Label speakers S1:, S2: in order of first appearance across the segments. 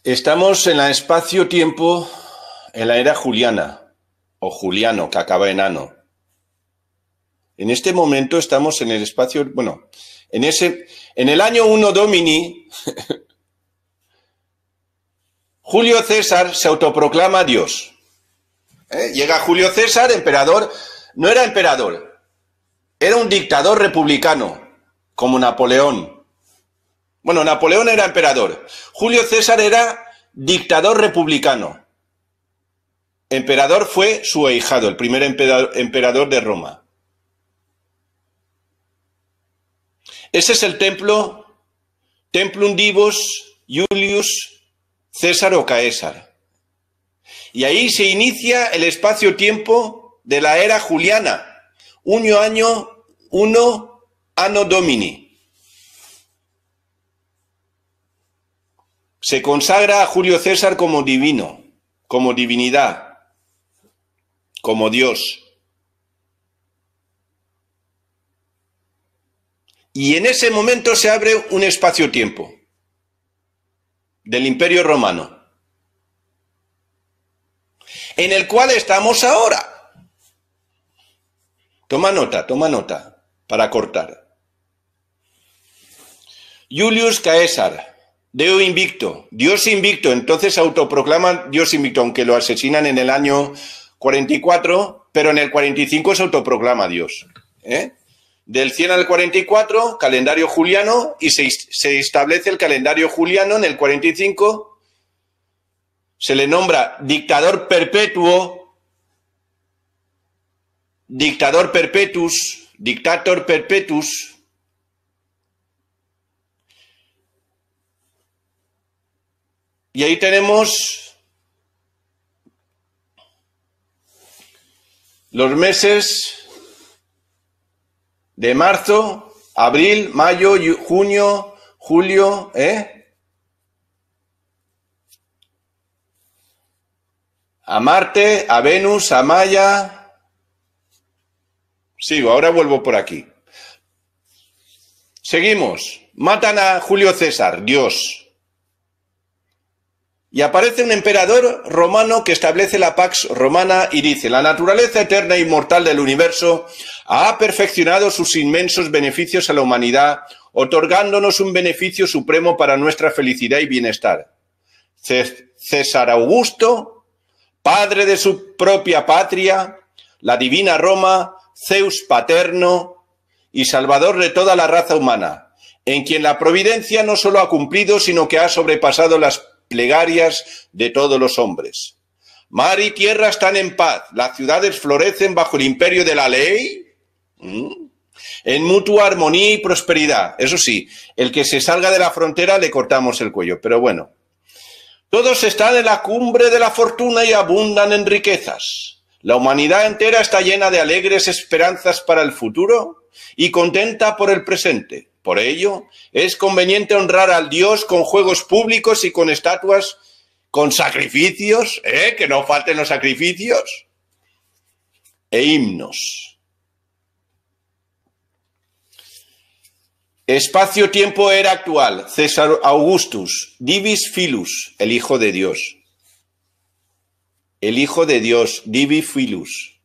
S1: Estamos en el espacio-tiempo, en la era juliana, o juliano, que acaba en ano. En este momento estamos en el espacio, en el año 1 Domini, Julio César se autoproclama Dios. Llega Julio César, emperador, no era emperador, era un dictador republicano, como Napoleón. Bueno, Napoleón era emperador. Julio César era dictador republicano. Emperador fue su ahijado, el primer emperador de Roma. Ese es el templo, Templum Divus Iulius César o Caesar. Y ahí se inicia el espacio-tiempo de la era juliana. Uno anno Domini. Se consagra a Julio César como divino, como divinidad, como Dios. Y en ese momento se abre un espacio-tiempo del Imperio Romano, en el cual estamos ahora. Toma nota, para cortar. Julius Caesar. Deo invicto, Dios invicto, entonces autoproclama Dios invicto, aunque lo asesinan en el año 44, pero en el 45 se autoproclama Dios. Del 100 al 44, calendario juliano, y se establece el calendario juliano. En el 45 se le nombra dictador perpetuo, dictator perpetus, y ahí tenemos los meses de marzo, abril, mayo, junio, julio, a Marte, a Venus, a Maya. Sigo, ahora vuelvo por aquí. Seguimos. Matan a Julio César, Dios. Y aparece un emperador romano que establece la Pax Romana y dice: la naturaleza eterna e inmortal del universo ha perfeccionado sus inmensos beneficios a la humanidad, otorgándonos un beneficio supremo para nuestra felicidad y bienestar. César Augusto, padre de su propia patria, la divina Roma, Zeus paterno y salvador de toda la raza humana, en quien la providencia no solo ha cumplido, sino que ha sobrepasado las plegarias de todos los hombres. Mar y tierra están en paz, las ciudades florecen bajo el imperio de la ley, en mutua armonía y prosperidad. Eso sí, el que se salga de la frontera le cortamos el cuello, pero bueno. Todos están en la cumbre de la fortuna y abundan en riquezas. La humanidad entera está llena de alegres esperanzas para el futuro y contenta por el presente. Por ello, es conveniente honrar al Dios con juegos públicos y con estatuas, con sacrificios, que no falten los sacrificios, e himnos. Espacio-tiempo era actual. César Augustus, Divis Filus, el Hijo de Dios. El Hijo de Dios, Divi Filus.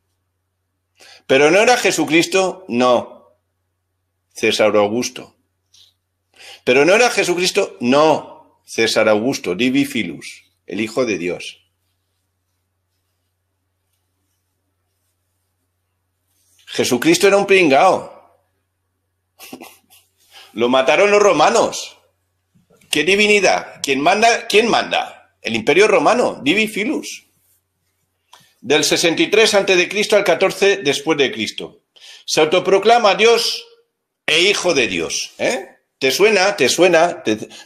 S1: ¿Pero no era Jesucristo? No. César Augusto. ¿Pero no era Jesucristo? No. César Augusto, Divi Filus, el Hijo de Dios. Jesucristo era un pringao. Lo mataron los romanos. ¿Qué divinidad? ¿Quién manda? ¿Quién manda? El Imperio Romano, Divi Filus. Del 63 a.C. al 14 después de Cristo. Se autoproclama Dios e Hijo de Dios. ¿Te suena? ¿Te suena?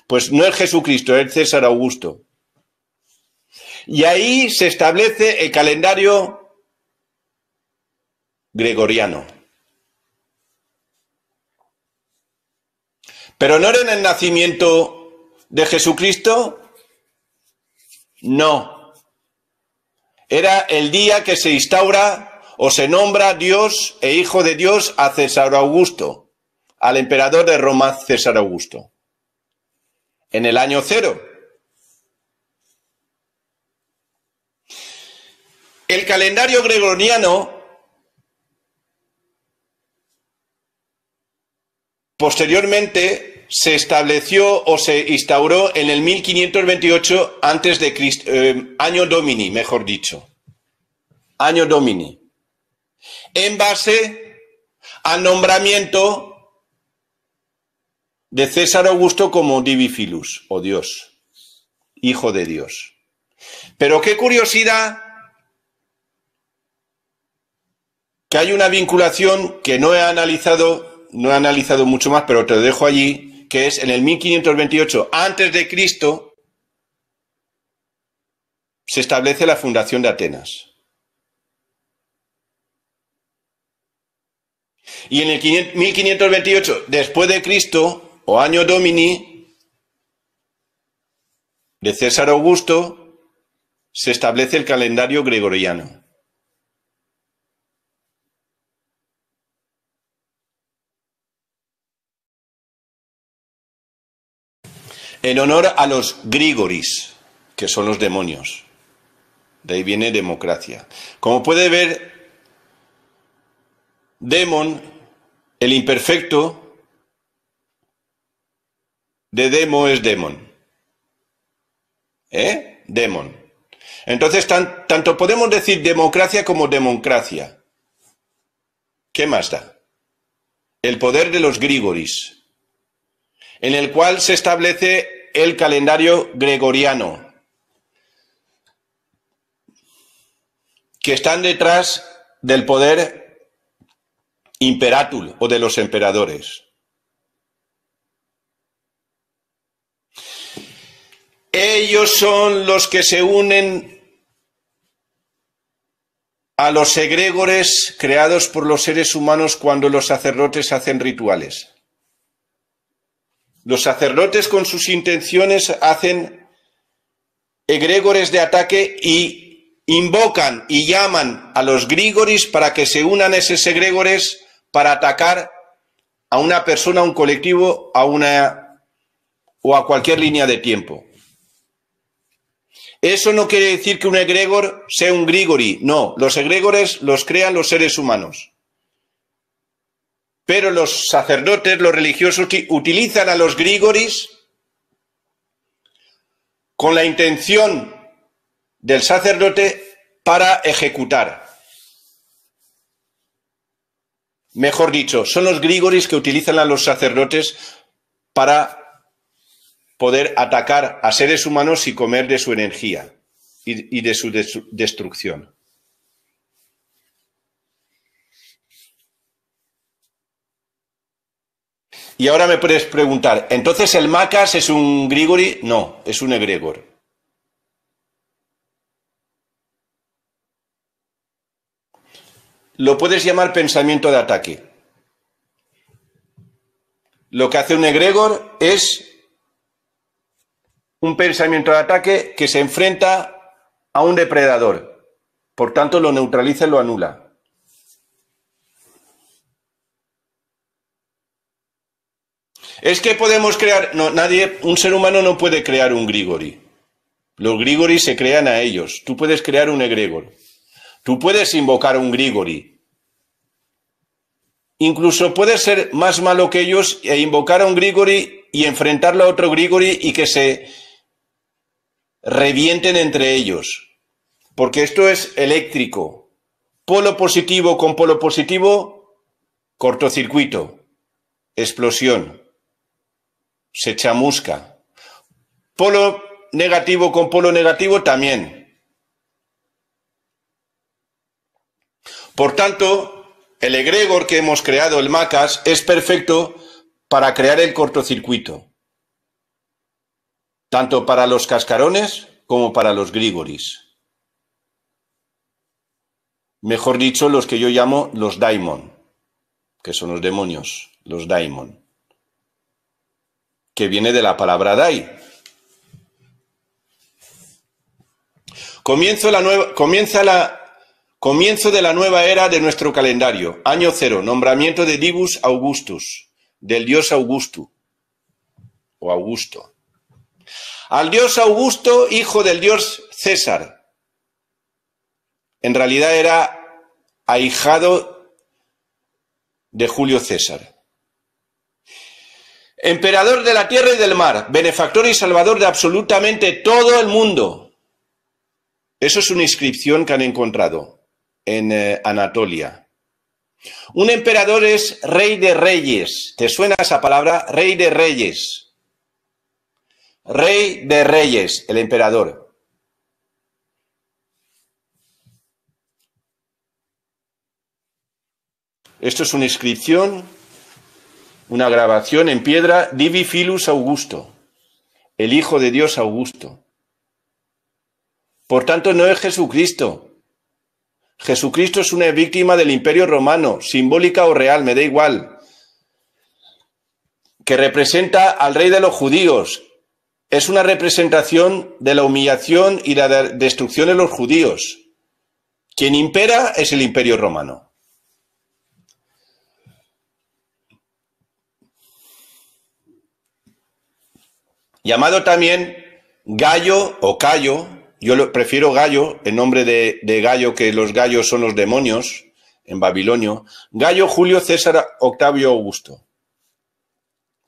S1: Pues no es Jesucristo, es César Augusto. Y ahí se establece el calendario gregoriano. ¿Pero no era en el nacimiento de Jesucristo? No. Era el día que se instaura o se nombra Dios e Hijo de Dios a César Augusto, al emperador de Roma, César Augusto. En el año 0. El calendario gregoriano posteriormente se estableció o se instauró en el 1528 antes de Cristo, año Domini, mejor dicho. Año Domini. En base al nombramiento de César Augusto como Divifilus, o Dios, hijo de Dios. Pero qué curiosidad que hay una vinculación que no he analizado mucho más, pero te lo dejo allí, que es en el 1528 antes de Cristo se establece la fundación de Atenas. Y en el 1528 después de Cristo, o año Domini, de César Augusto, se establece el calendario gregoriano. En honor a los Grigoris, que son los demonios. De ahí viene democracia. Como puede ver, demon, el imperfecto de demo es demon. Demon. Entonces, tanto podemos decir democracia como democracia. ¿Qué más da? El poder de los Grigoris, en el cual se establece el calendario gregoriano, que están detrás del poder imperatul o de los emperadores. Ellos son los que se unen a los egregores creados por los seres humanos cuando los sacerdotes hacen rituales. Los sacerdotes con sus intenciones hacen egregores de ataque y invocan y llaman a los Grigoris para que se unan esos egregores para atacar a una persona, a un colectivo, o a cualquier línea de tiempo. Eso no quiere decir que un egregor sea un Grigori, no, los egregores los crean los seres humanos. Pero los sacerdotes, los religiosos, utilizan a los Grigoris con la intención del sacerdote para ejecutar. Mejor dicho, son los Grigoris que utilizan a los sacerdotes para poder atacar a seres humanos y comer de su energía y de su destrucción. Y ahora me puedes preguntar, ¿entonces el Macas es un Grigori? No, es un egregor. Lo puedes llamar pensamiento de ataque. Lo que hace un egregor es un pensamiento de ataque que se enfrenta a un depredador. Por tanto, lo neutraliza y lo anula. Es que podemos crear... No, un ser humano no puede crear un Grigori. Los Grigori se crean a ellos. Tú puedes crear un egregor. Tú puedes invocar un Grigori. Incluso puedes ser más malo que ellos e invocar a un Grigori y enfrentarlo a otro Grigori y que se revienten entre ellos. Porque esto es eléctrico. Polo positivo con polo positivo, cortocircuito, explosión. Se chamusca. Polo negativo con polo negativo también. Por tanto, el egregor que hemos creado, el Macas, es perfecto para crear el cortocircuito. Tanto para los cascarones como para los Grigoris. Mejor dicho, los que yo llamo los daimon, que son los demonios, los daimon, que viene de la palabra dai. Comienzo de la nueva era de nuestro calendario. Año 0, nombramiento de Divus Augustus, del dios Augusto, o Augusto. Al dios Augusto, hijo del dios César. En realidad era ahijado de Julio César. Emperador de la tierra y del mar, benefactor y salvador de absolutamente todo el mundo. Eso es una inscripción que han encontrado en Anatolia. Un emperador es rey de reyes. ¿Te suena esa palabra? Rey de reyes. Rey de reyes, el emperador. Esto es una inscripción, una grabación en piedra, Divi Filus Augusto, el Hijo de Dios Augusto. Por tanto, no es Jesucristo. Jesucristo es una víctima del Imperio Romano, simbólica o real, me da igual, que representa al rey de los judíos. Es una representación de la humillación y la destrucción de los judíos. Quien impera es el Imperio Romano. Llamado también Gallo o Cayo, yo prefiero Gallo, en nombre de Gallo, que los gallos son los demonios en babilonio, Gallo Julio César Octavio Augusto,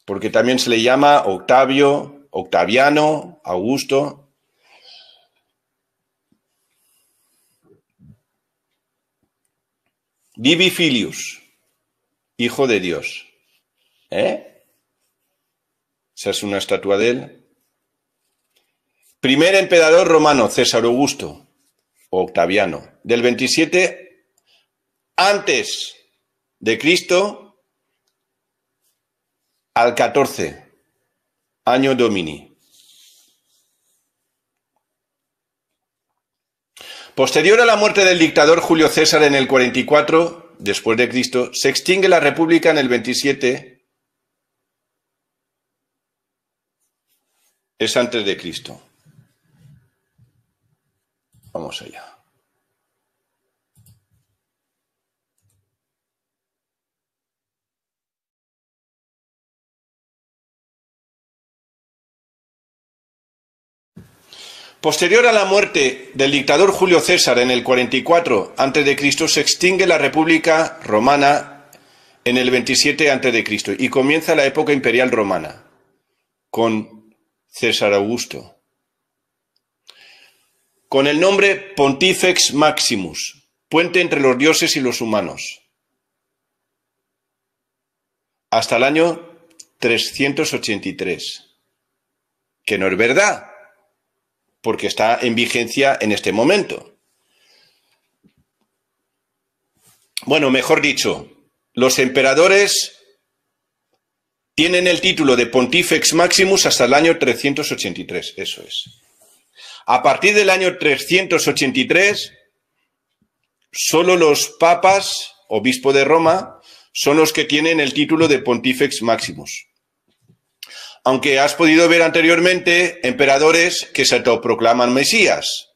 S1: porque también se le llama Octavio, Octaviano, Augusto. Divi Filius, Hijo de Dios. Esa es una estatua de él. Primer emperador romano, César Augusto, o Octaviano, del 27 antes de Cristo al 14, año Domini. Posterior a la muerte del dictador Julio César en el 44, después de Cristo, se extingue la república en el 27, es antes de Cristo. Vamos allá. Posterior a la muerte del dictador Julio César en el 44 a.C., se extingue la República Romana en el 27 a.C. y comienza la época imperial romana con César Augusto, con el nombre Pontifex Maximus, puente entre los dioses y los humanos, hasta el año 383, que no es verdad, porque está en vigencia en este momento. Bueno, mejor dicho, los emperadores tienen el título de Pontifex Maximus hasta el año 383, eso es. A partir del año 383, solo los papas, obispo de Roma, son los que tienen el título de Pontifex Maximus. Aunque has podido ver anteriormente emperadores que se autoproclaman Mesías.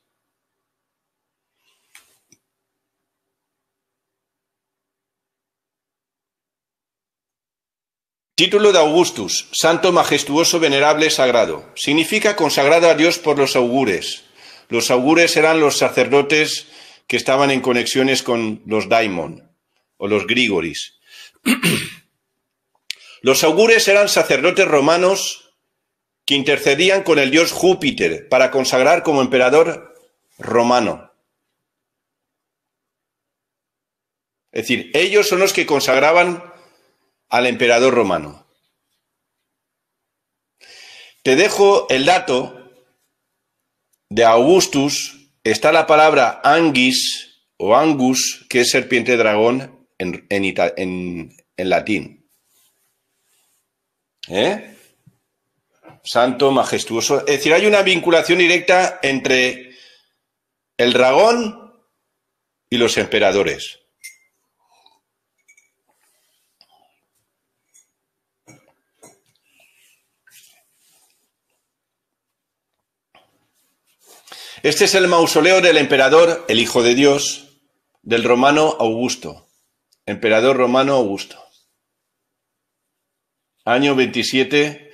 S1: Título de Augustus, santo, majestuoso, venerable, sagrado. Significa consagrado a Dios por los augures. Los augures eran los sacerdotes que estaban en conexiones con los daimon o los grigoris. Los augures eran sacerdotes romanos que intercedían con el dios Júpiter para consagrar como emperador romano. Es decir, ellos son los que consagraban al emperador romano. Te dejo el dato de Augustus. Está la palabra anguis o angus, que es serpiente dragón en latín. Santo, majestuoso. Es decir, hay una vinculación directa entre el dragón y los emperadores. Este es el mausoleo del emperador, el Hijo de Dios, del romano Augusto. Emperador romano Augusto. Año 27,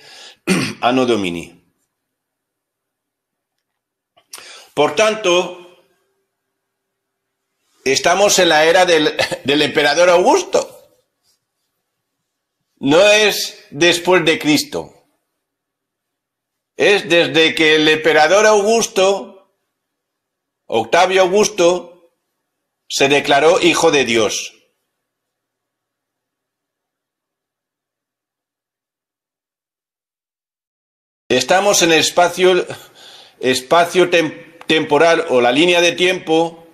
S1: Anno Domini. Por tanto, estamos en la era del emperador Augusto. No es después de Cristo. Es desde que el emperador Augusto, Octavio Augusto, se declaró hijo de Dios. Estamos en el espacio temporal o la línea de tiempo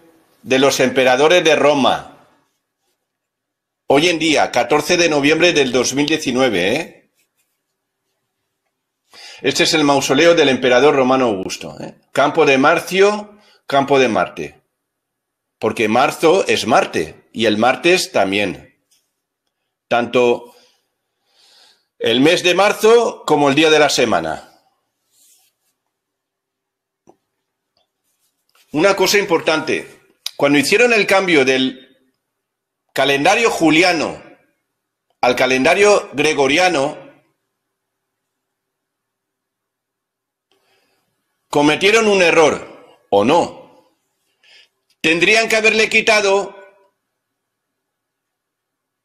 S1: de los emperadores de Roma. Hoy en día, 14 de noviembre del 2019, ¿eh? Este es el mausoleo del emperador romano Augusto, ¿eh? Campo de Marcio, campo de Marte. Porque marzo es Marte y el martes también. Tanto el mes de marzo como el día de la semana. Una cosa importante, cuando hicieron el cambio del calendario juliano al calendario gregoriano, cometieron un error, ¿o no? Tendrían que haberle quitado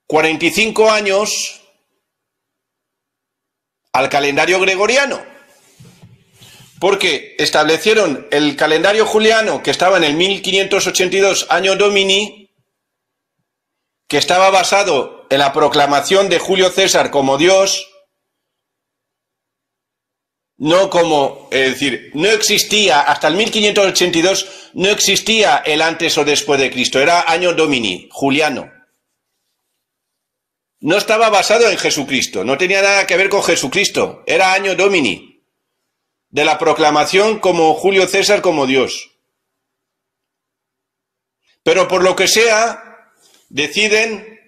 S1: 45 años al calendario gregoriano. Porque establecieron el calendario juliano que estaba en el 1582 año Domini, que estaba basado en la proclamación de Julio César como Dios, no como, es decir, no existía, hasta el 1582 no existía el antes o después de Cristo, era año Domini, juliano. No estaba basado en Jesucristo, no tenía nada que ver con Jesucristo, era año Domini. De la proclamación como Julio César como Dios. Pero por lo que sea, deciden,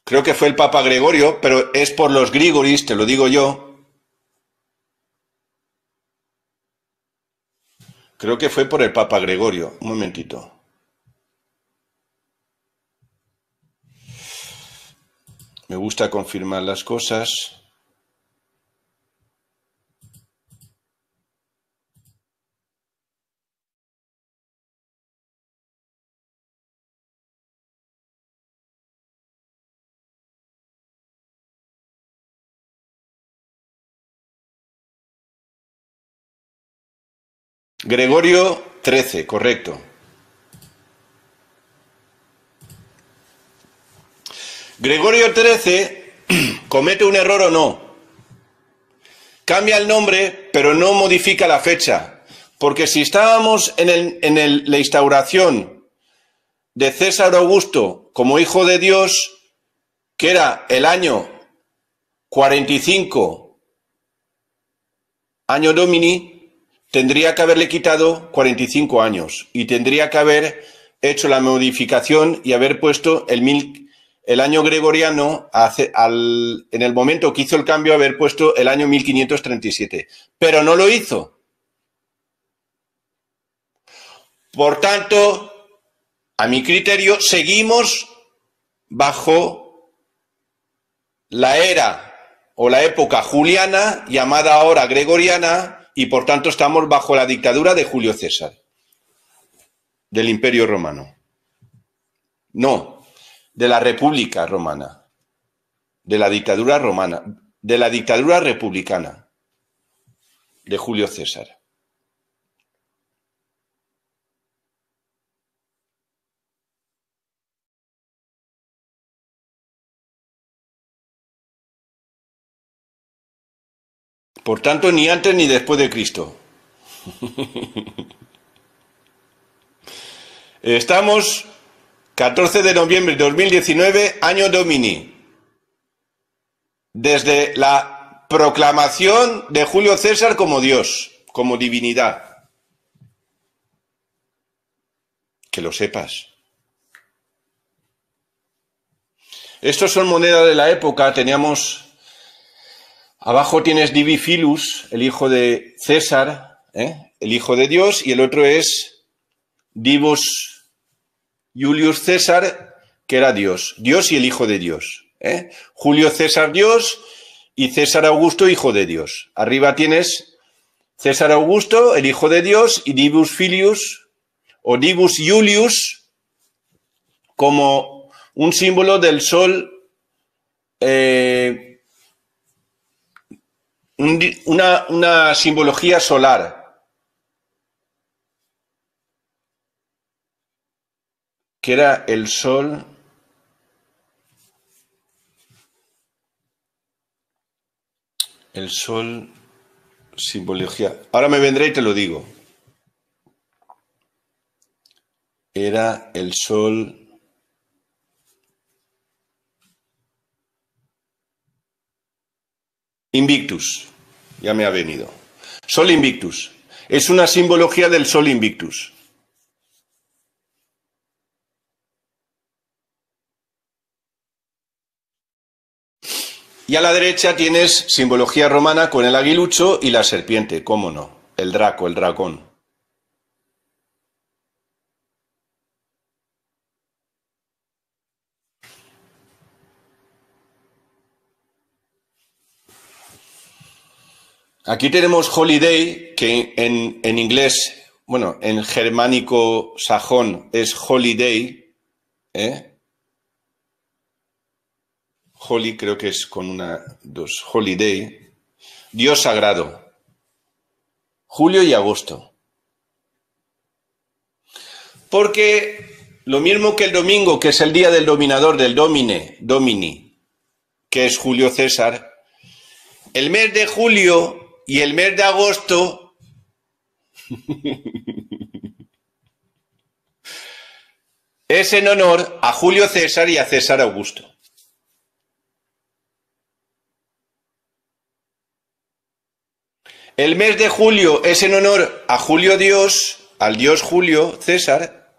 S1: creo que fue el Papa Gregorio, pero es por los Grigoris, te lo digo yo, creo que fue por el Papa Gregorio, un momentito. Me gusta confirmar las cosas. Gregorio XIII, correcto. Gregorio XIII comete un error o no. Cambia el nombre, pero no modifica la fecha. Porque si estábamos en la instauración de César Augusto como hijo de Dios, que era el año 45, año Domini, tendría que haberle quitado 45 años y tendría que haber hecho la modificación y haber puesto el año gregoriano, en el momento que hizo el cambio, haber puesto el año 1537. Pero no lo hizo. Por tanto, a mi criterio, seguimos bajo la era o la época juliana, llamada ahora gregoriana, y por tanto estamos bajo la dictadura de Julio César, del Imperio Romano. No, de la República Romana, de la dictadura romana, de la dictadura republicana de Julio César. Por tanto, ni antes ni después de Cristo. Estamos 14 de noviembre de 2019, año Domini. Desde la proclamación de Julio César como Dios, como divinidad. Que lo sepas. Estos son monedas de la época, teníamos... Abajo tienes Divi Filus, el hijo de César, el hijo de Dios, y el otro es Divus Julius César, que era Dios, Dios y el hijo de Dios. Julio César Dios y César Augusto, hijo de Dios. Arriba tienes César Augusto, el hijo de Dios, y Divus Filius, o Divus Iulius como un símbolo del sol, una simbología solar, que era el sol. El sol, simbología. Ahora me vendré y te lo digo. Era el sol. Invictus. Ya me ha venido. Sol Invictus. Es una simbología del sol Invictus. Y a la derecha tienes simbología romana con el aguilucho y la serpiente, cómo no, el draco, el dragón. Aquí tenemos holiday, que en inglés, bueno, en germánico sajón es holiday, Holy creo que es con dos, holiday, Dios sagrado, julio y agosto. Porque lo mismo que el domingo, que es el día del dominador, del domini, que es Julio César, el mes de julio y el mes de agosto es en honor a Julio César y a César Augusto. El mes de julio es en honor a Julio Dios, al dios Julio César,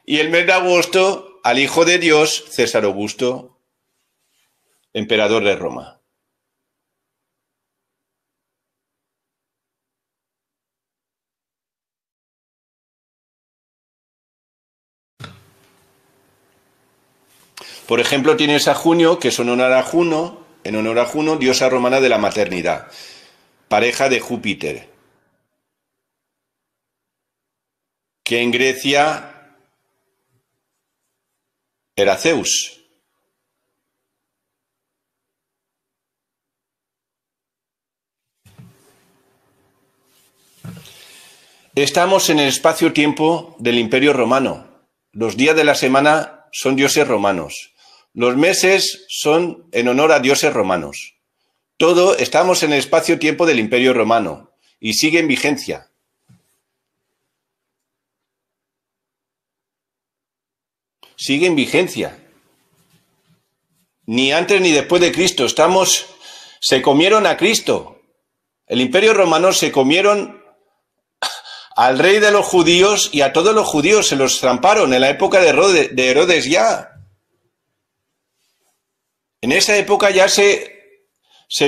S1: y el mes de agosto al hijo de Dios, César Augusto, emperador de Roma. Por ejemplo, tienes a Junio, que es en honor a Juno, diosa romana de la maternidad, pareja de Júpiter, que en Grecia era Zeus. Estamos en el espacio-tiempo del Imperio Romano. Los días de la semana son dioses romanos. Los meses son en honor a dioses romanos. Todo estamos en el espacio-tiempo del Imperio Romano y sigue en vigencia. Sigue en vigencia. Ni antes ni después de Cristo. Se comieron a Cristo. El Imperio Romano se comieron al rey de los judíos y a todos los judíos, se los tramparon en la época de Herodes ya. En esa época ya se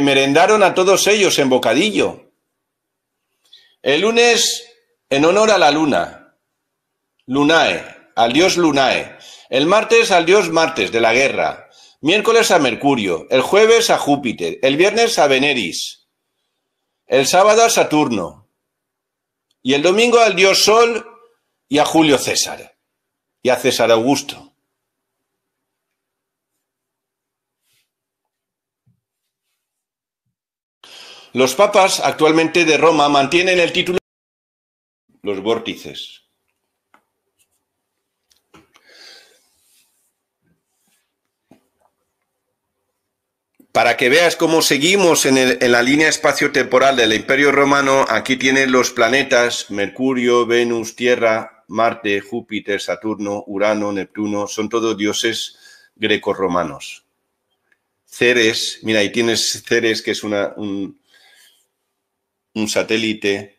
S1: merendaron a todos ellos en bocadillo. El lunes en honor a la luna, Lunae, al dios Lunae. El martes al dios Martes de la guerra. Miércoles a Mercurio. El jueves a Júpiter. El viernes a Veneris. El sábado a Saturno. Y el domingo al dios Sol y a Julio César. Y a César Augusto. Los papas actualmente de Roma mantienen el título los vórtices. Para que veas cómo seguimos en la línea espacio-temporal del Imperio Romano, aquí tienes los planetas, Mercurio, Venus, Tierra, Marte, Júpiter, Saturno, Urano, Neptuno, son todos dioses grecorromanos. Ceres, mira, ahí tienes Ceres, que es un satélite,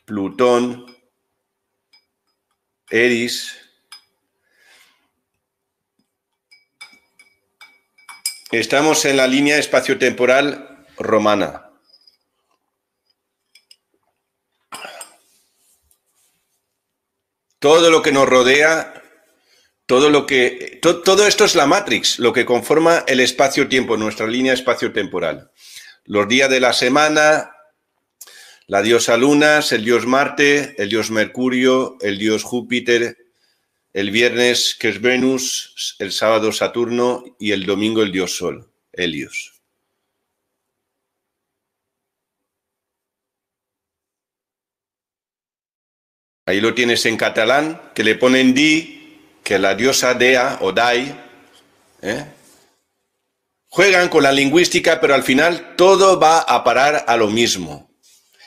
S1: Plutón, Eris. Estamos en la línea espaciotemporal romana. Todo lo que nos rodea, todo esto es la Matrix, lo que conforma el espacio-tiempo, nuestra línea espaciotemporal. Los días de la semana, la diosa Luna, el dios Marte, el dios Mercurio, el dios Júpiter, el viernes, que es Venus, el sábado Saturno y el domingo el dios Sol, Helios. Ahí lo tienes en catalán, que le ponen Di, que la diosa Dea o Dai. Juegan con la lingüística, pero al final todo va a parar a lo mismo.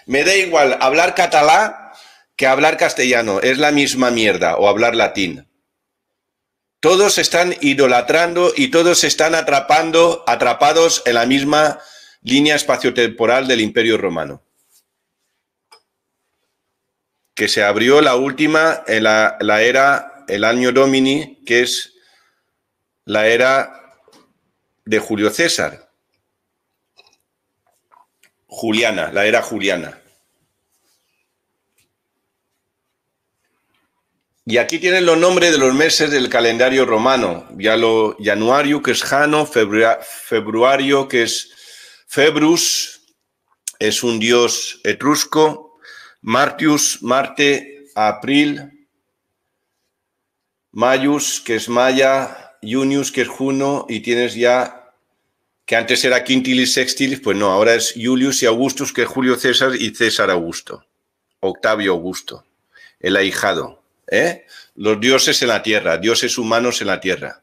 S1: Me da igual hablar catalán que hablar castellano, es la misma mierda, o hablar latín. Todos están idolatrando y todos están atrapados en la misma línea espaciotemporal del Imperio Romano, que se abrió la última en la era, el año Domini, que es la era de Julio César. Juliana, la era juliana. Y aquí tienen los nombres de los meses del calendario romano. Januario, que es Jano, Februario, que es Februs, es un dios etrusco, Martius, Marte, April, Maius, que es Maya, Junius, que es Juno, y tienes ya, que antes era Quintilis Sextilis, pues no, ahora es Julius y Augustus, que es Julio César y César Augusto, Octavio Augusto, el ahijado. Los dioses en la tierra, dioses humanos en la tierra.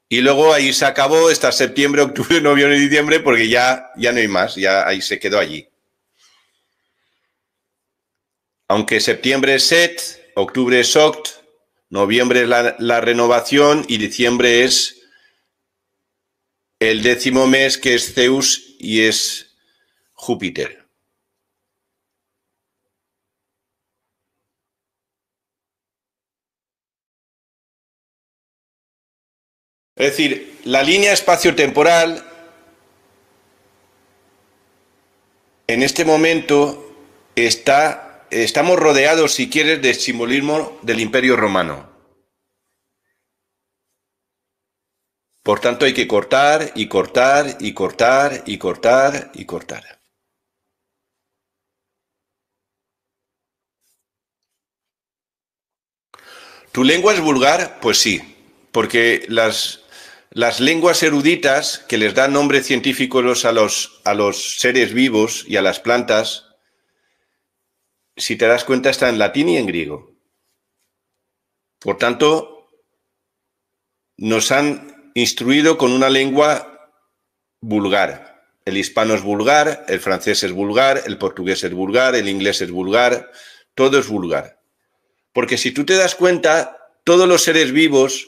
S1: Y luego ahí se acabó, está septiembre, octubre, noviembre y diciembre, porque ya no hay más, ya ahí se quedó allí. Aunque septiembre es Set, octubre es Oct, noviembre es la renovación y diciembre es el 10º mes, que es Zeus y es Júpiter. Es decir, la línea espaciotemporal en este momento estamos rodeados, si quieres, del simbolismo del Imperio Romano. Por tanto, hay que cortar y cortar y cortar y cortar y cortar. ¿Tu lengua es vulgar? Pues sí, porque las lenguas eruditas, que les dan nombres científicos a los seres vivos y a las plantas, si te das cuenta, está en latín y en griego. Por tanto, nos han instruido con una lengua vulgar. El hispano es vulgar, el francés es vulgar, el portugués es vulgar, el inglés es vulgar, todo es vulgar. Porque si tú te das cuenta, todos los seres vivos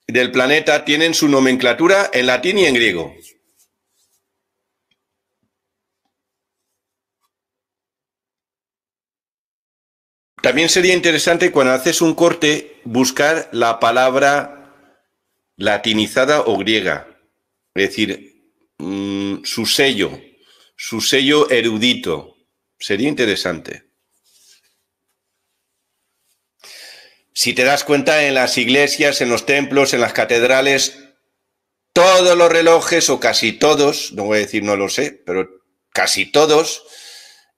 S1: del planeta tienen su nomenclatura en latín y en griego. También sería interesante, cuando haces un corte, buscar la palabra latinizada o griega, es decir, su sello erudito. Sería interesante. Si te das cuenta, en las iglesias, en los templos, en las catedrales, todos los relojes, o casi todos, no voy a decir no lo sé, pero casi todos,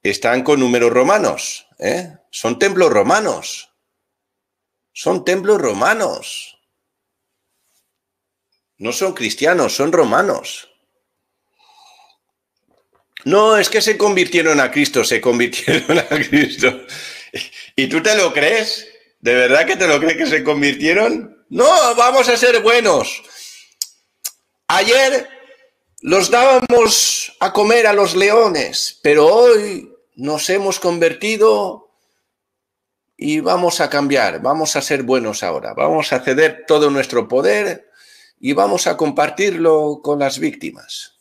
S1: están con números romanos. Son templos romanos. Son templos romanos. No son cristianos, son romanos. No, es que se convirtieron a Cristo, se convirtieron a Cristo. ¿Y tú te lo crees? ¿De verdad que te lo crees que se convirtieron? No, vamos a ser buenos. Ayer los dábamos a comer a los leones, pero hoy nos hemos convertido y vamos a cambiar, vamos a ser buenos ahora, vamos a ceder todo nuestro poder y vamos a compartirlo con las víctimas.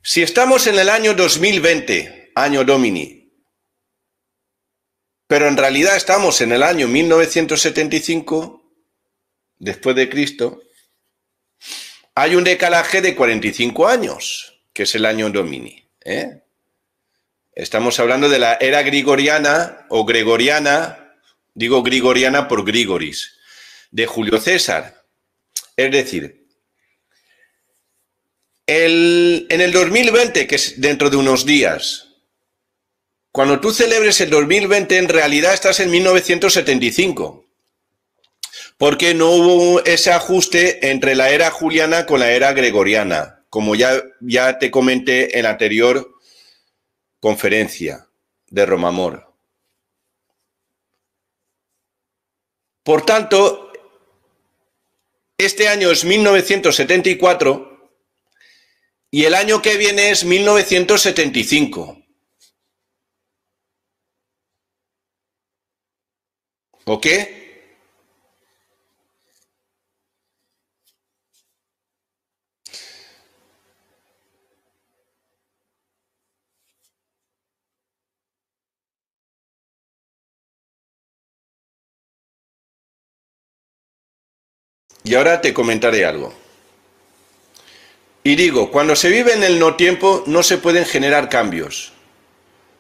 S1: Si estamos en el año 2020, año Domini, pero en realidad estamos en el año 1975, después de Cristo, hay un decalaje de 45 años, que es el año Domini. Estamos hablando de la era grigoriana o gregoriana, digo grigoriana por Grigoris, de Julio César. Es decir, En el 2020, que es dentro de unos días, cuando tú celebres el 2020, en realidad estás en 1975, porque no hubo ese ajuste entre la era juliana con la era gregoriana, como ya te comenté en la anterior conferencia de Romamor. Por tanto, este año es 1974 y el año que viene es 1975. ¿Ok? Y ahora te comentaré algo. Y digo, cuando se vive en el no tiempo no se pueden generar cambios.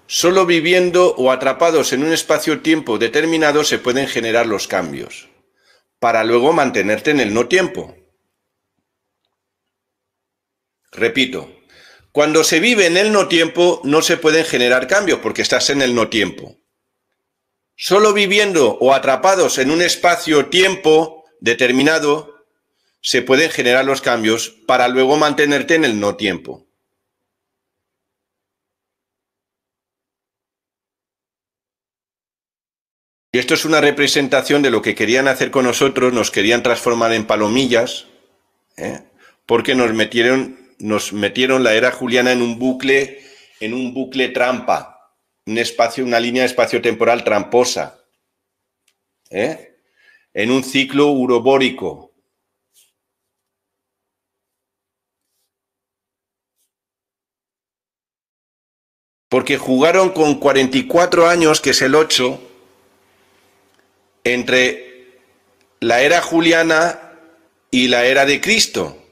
S1: Solo viviendo o atrapados en un espacio-tiempo determinado se pueden generar los cambios, para luego mantenerte en el no tiempo. Repito, cuando se vive en el no tiempo no se pueden generar cambios porque estás en el no tiempo. Solo viviendo o atrapados en un espacio-tiempo determinado se pueden generar los cambios para luego mantenerte en el no tiempo. Y esto es una representación de lo que querían hacer con nosotros, nos querían transformar en palomillas, porque nos metieron la era juliana en un bucle trampa, una línea espacio-temporal tramposa, en un ciclo urobórico. Porque jugaron con 44 años, que es el 8, entre la era juliana y la era de Cristo.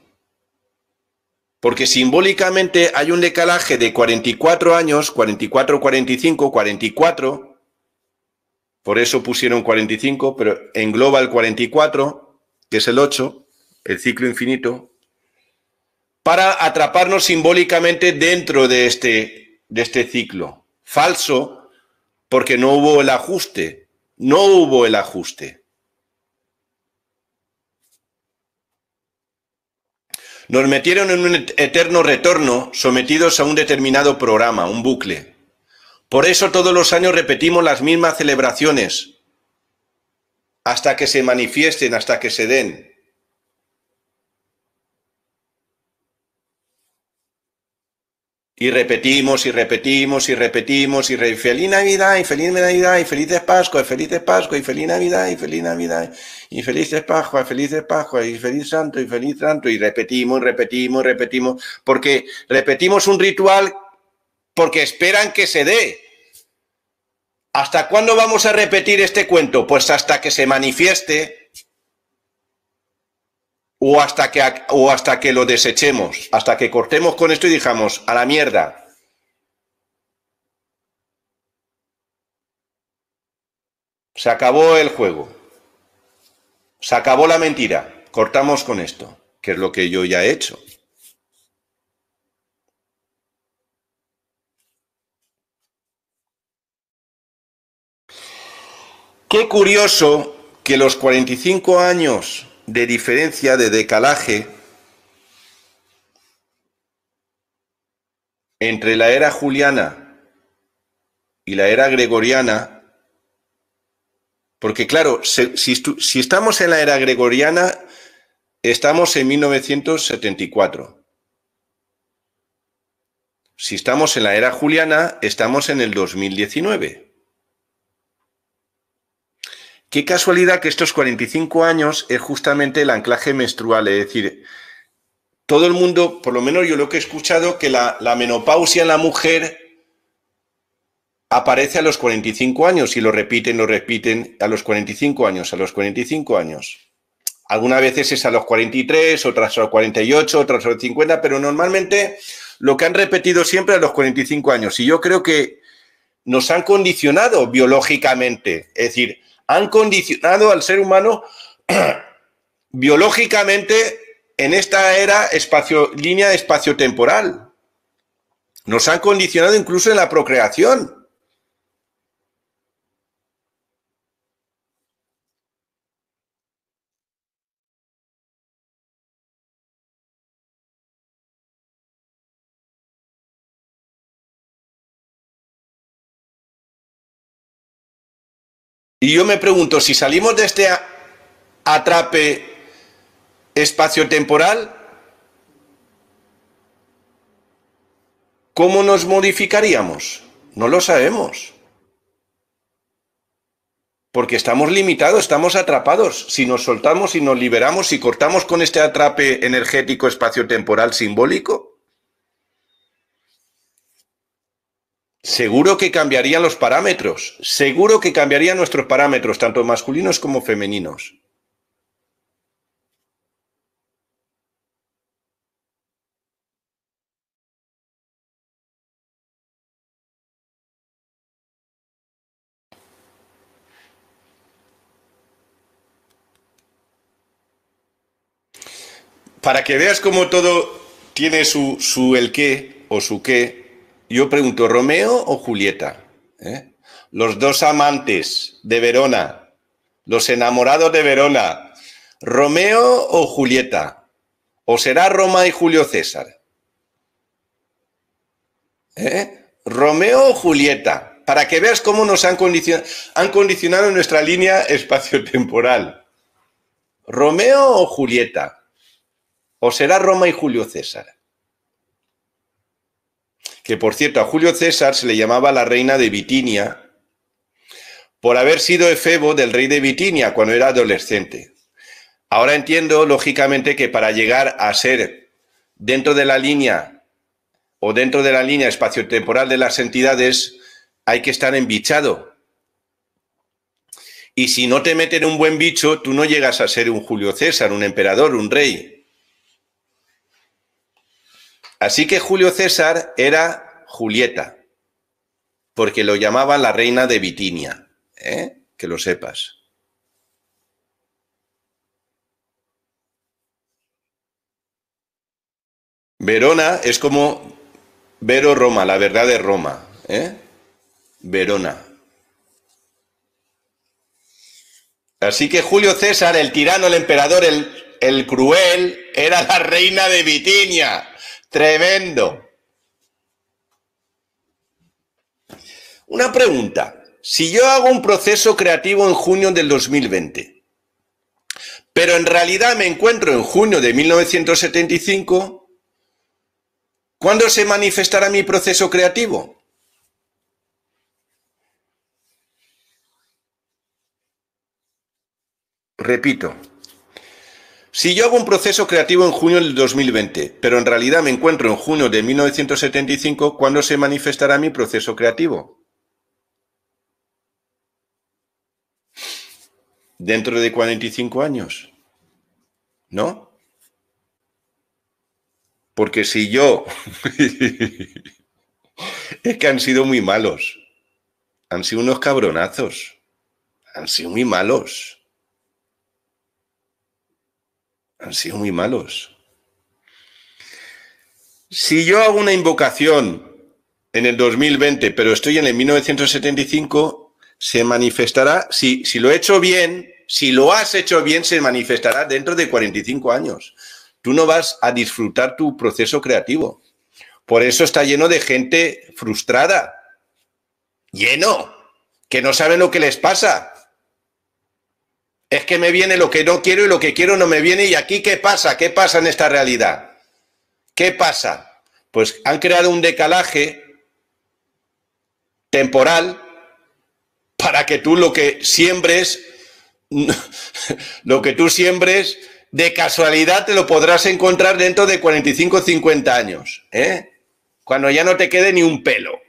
S1: Porque simbólicamente hay un decalaje de 44 años, 44, 45, 44, por eso pusieron 45, pero engloba el 44, que es el 8, el ciclo infinito, para atraparnos simbólicamente dentro de este ciclo. Falso, porque no hubo el ajuste. No hubo el ajuste. Nos metieron en un eterno retorno, sometidos a un determinado programa, un bucle. Por eso todos los años repetimos las mismas celebraciones, hasta que se manifiesten, hasta que se den. Y repetimos, y repetimos, y repetimos, y feliz Navidad, y feliz Navidad, y felices Pascua, y felices Pascua, y feliz Navidad, y feliz Navidad, y felices Pascua, y feliz Santo, y repetimos, repetimos, repetimos, porque repetimos un ritual porque esperan que se dé. ¿Hasta cuándo vamos a repetir este cuento? Pues hasta que se manifieste o hasta que lo desechemos, hasta que cortemos con esto y digamos, a la mierda. Se acabó el juego. Se acabó la mentira. Cortamos con esto, que es lo que yo ya he hecho. Qué curioso que los 45 años de diferencia de decalaje entre la era juliana y la era gregoriana, porque claro, si estamos en la era gregoriana, estamos en 1974. Si estamos en la era juliana, estamos en el 2019. Qué casualidad que estos 45 años es justamente el anclaje menstrual, es decir, todo el mundo, por lo menos yo lo que he escuchado, que la menopausia en la mujer aparece a los 45 años y lo repiten a los 45 años, a los 45 años. Algunas veces es a los 43, otras a los 48, otras a los 50, pero normalmente lo que han repetido siempre a los 45 años. Y yo creo que nos han condicionado biológicamente, es decir, han condicionado al ser humano biológicamente en esta era línea espaciotemporal. Nos han condicionado incluso en la procreación. Y yo me pregunto, si salimos de este atrape espaciotemporal, ¿cómo nos modificaríamos? No lo sabemos. Porque estamos limitados, estamos atrapados. Si nos soltamos y nos liberamos, si cortamos con este atrape energético espaciotemporal simbólico, seguro que cambiarían los parámetros. Seguro que cambiarían nuestros parámetros, tanto masculinos como femeninos. Para que veas cómo todo tiene su el qué o su qué, yo pregunto, ¿Romeo o Julieta? ¿Eh? Los dos amantes de Verona, los enamorados de Verona, ¿Romeo o Julieta? ¿O será Roma y Julio César? ¿Eh? ¿Romeo o Julieta? Para que veas cómo nos han condicionado nuestra línea espaciotemporal. ¿Romeo o Julieta? ¿O será Roma y Julio César? Que por cierto, a Julio César se le llamaba la reina de Bitinia por haber sido efebo del rey de Bitinia cuando era adolescente. Ahora entiendo, lógicamente, que para llegar a ser dentro de la línea o dentro de la línea espaciotemporal de las entidades hay que estar embichado. Y si no te meten un buen bicho, tú no llegas a ser un Julio César, un emperador, un rey. Así que Julio César era Julieta, porque lo llamaban la reina de Bitinia, que lo sepas. Verona es como Vero Roma, la verdad de Roma, Verona. Así que Julio César, el tirano, el emperador, el cruel, era la reina de Bitinia. Tremendo. Una pregunta. Si yo hago un proceso creativo en junio del 2020, pero en realidad me encuentro en junio de 1975, ¿cuándo se manifestará mi proceso creativo? Repito. Si yo hago un proceso creativo en junio del 2020, pero en realidad me encuentro en junio de 1975, ¿cuándo se manifestará mi proceso creativo? Dentro de 45 años, ¿no? Porque si yo... es que han sido muy malos. Han sido unos cabronazos. Han sido muy malos. Han sido muy malos. Si yo hago una invocación en el 2020, pero estoy en el 1975, se manifestará, si lo he hecho bien, si lo has hecho bien, se manifestará dentro de 45 años. Tú no vas a disfrutar tu proceso creativo. Por eso está lleno de gente frustrada. Lleno. Que no saben lo que les pasa. Es que me viene lo que no quiero y lo que quiero no me viene. ¿Y aquí qué pasa? ¿Qué pasa en esta realidad? ¿Qué pasa? Pues han creado un decalaje temporal para que tú lo que siembres, lo que tú siembres, de casualidad te lo podrás encontrar dentro de 45 o 50 años, cuando ya no te quede ni un pelo.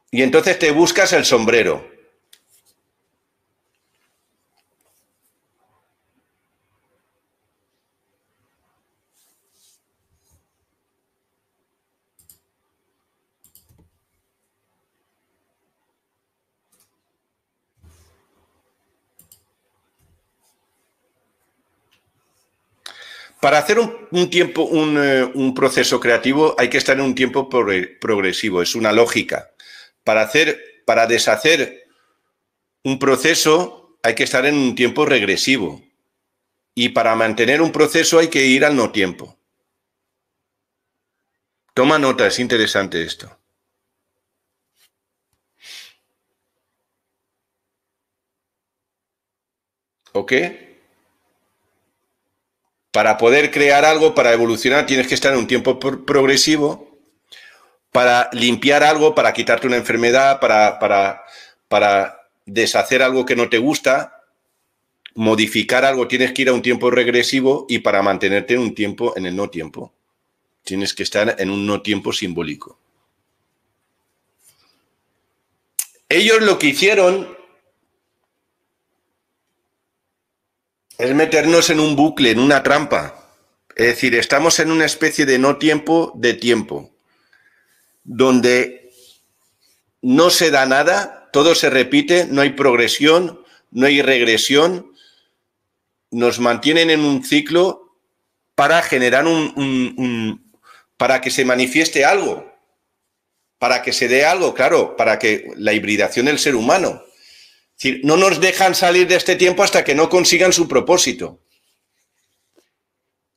S1: Y entonces te buscas el sombrero. Para hacer un proceso creativo hay que estar en un tiempo progresivo, es una lógica. Para deshacer un proceso hay que estar en un tiempo regresivo. Y para mantener un proceso hay que ir al no tiempo. Toma nota, es interesante esto. ¿Ok? Para poder crear algo, para evolucionar, tienes que estar en un tiempo progresivo. Para limpiar algo, para quitarte una enfermedad, para deshacer algo que no te gusta, modificar algo, tienes que ir a un tiempo regresivo, y para mantenerte en un tiempo, en el no tiempo, tienes que estar en un no tiempo simbólico. Ellos lo que hicieron es meternos en un bucle, en una trampa. Es decir, estamos en una especie de no tiempo de tiempo, donde no se da nada, todo se repite, no hay progresión, no hay regresión, nos mantienen en un ciclo para generar para que se manifieste algo, para que se dé algo, claro, para que la hibridación del ser humano. Es decir, no nos dejan salir de este tiempo hasta que no consigan su propósito.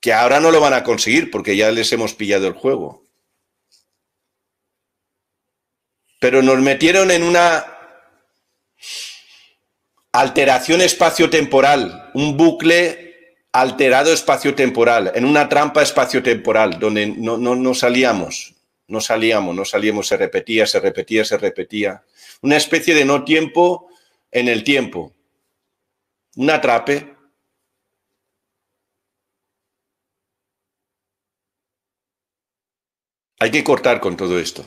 S1: Que ahora no lo van a conseguir porque ya les hemos pillado el juego. Pero nos metieron en una alteración espaciotemporal, un bucle alterado espaciotemporal, en una trampa espaciotemporal, donde no salíamos, se repetía, se repetía, se repetía. Una especie de no tiempo en el tiempo. Un atrape. Hay que cortar con todo esto.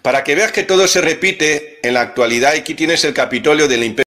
S1: Para que veas que todo se repite, en la actualidad aquí tienes el Capitolio del Imperio